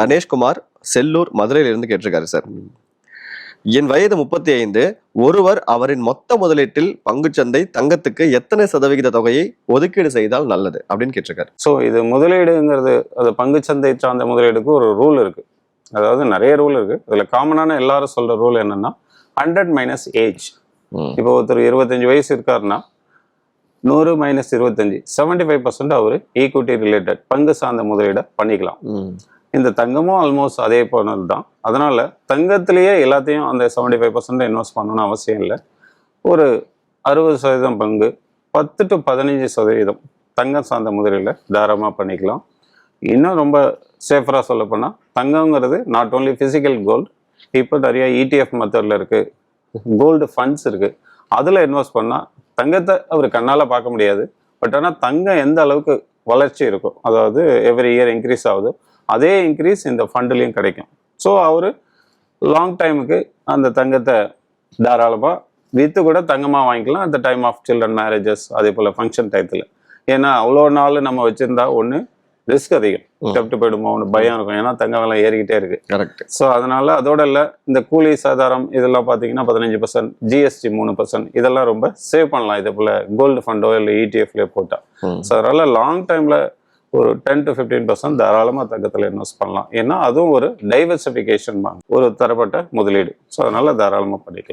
கணேஷ்குமார் செல்லூர் மதுரையிலிருந்து கேட்டிருக்காரு சார். என் வயது 35. ஒருவர் அவரின் மொத்த முதலீட்டில் பங்குச்சந்தை தங்கத்துக்கு எத்தனை சதவிகித தொகையை ஒதுக்கீடு செய்தால் நல்லது அப்படின்னு கேட்டிருக்காரு. ஸோ இது முதலீடுங்கிறது அது பங்குச்சந்தை சார்ந்த முதலீடுக்கு ஒரு ரூல் இருக்கு. அதாவது நிறைய ரூல் இருக்கு. இதுல காமனான எல்லாரும் சொல்ற ரூல் என்னன்னா 100 மைனஸ் ஏஜ். இப்போ ஒருத்தர் 25 வயசு இருக்காருன்னா 100 மைனஸ் 25 75% அவரு ஈக்விட்டி ரிலேட்டட் பங்கு சார்ந்த முதலீடை பண்ணிக்கலாம். இந்த தங்கமும் ஆல்மோஸ்ட் அதே போனது தான். அதனால தங்கத்திலேயே எல்லாத்தையும் அந்த 75% இன்வெஸ்ட் பண்ணணும்னு அவசியம் இல்லை. ஒரு 60% பங்கு 10 to 15% தங்கம் சார்ந்த முதலீடுல தாராளமாக பண்ணிக்கலாம். இன்னும் ரொம்ப சேஃபராக சொல்ல போனால் தங்கங்கிறது நாட் ஓன்லி ஃபிசிக்கல் கோல்டு, இப்போ நிறைய இடிஎஃப் மெத்தடில் இருக்குது, கோல்டு ஃபண்ட்ஸ் இருக்குது. அதில் இன்வெஸ்ட் பண்ணால் தங்கத்தை அவர் கண்ணால் பார்க்க முடியாது. பட் ஆனால் தங்கம் எந்த அளவுக்கு வளர்ச்சி இருக்கும், அதாவது எவ்ரி இயர் இன்க்ரீஸ் ஆகுது, அதே இன்க்ரீஸ் இந்த ஃபண்டுலேயும் கிடைக்கும். ஸோ அவர் லாங் டைமுக்கு அந்த தங்கத்தை தாராளமாக விற்று கூட தங்கமாக வாங்கிக்கலாம். அந்த டைம் ஆஃப் சில்ட்ரன் மேரேஜஸ், அதே போல் ஃபங்க்ஷன் டயத்தில். ஏன்னா அவ்வளோ நாள் நம்ம வச்சுருந்தா ஒன்று ரிஸ்க் அதிகம், தப்பிட்டு போயிடுமோ ஒன்று பயம் இருக்கும். ஏன்னா தங்க விலை ஏறிக்கிட்டே இருக்கு. கரெக்ட். ஸோ அதனால அதோட இல்லை, இந்த கூலி சாதாரம் இதெல்லாம் பார்த்தீங்கன்னா 15%, ஜிஎஸ்டி 3%, இதெல்லாம் ரொம்ப சேவ் பண்ணலாம் இதே போல் கோல்டு ஃபண்டோ இல்லை இடிஎஃப்லேயோ போட்டால். ஸோ அதனால லாங் டைமில் ஒரு 10 to 15% தாராளமாக தங்கத்தில் இன்வெஸ்ட் பண்ணலாம். ஏன்னா அதுவும் ஒரு டைவர்சிஃபிகேஷன் தான், ஒரு தரப்பட்ட முதலீடு. ஸோ அதனால தாராளமாக பண்ணிக்கலாம்.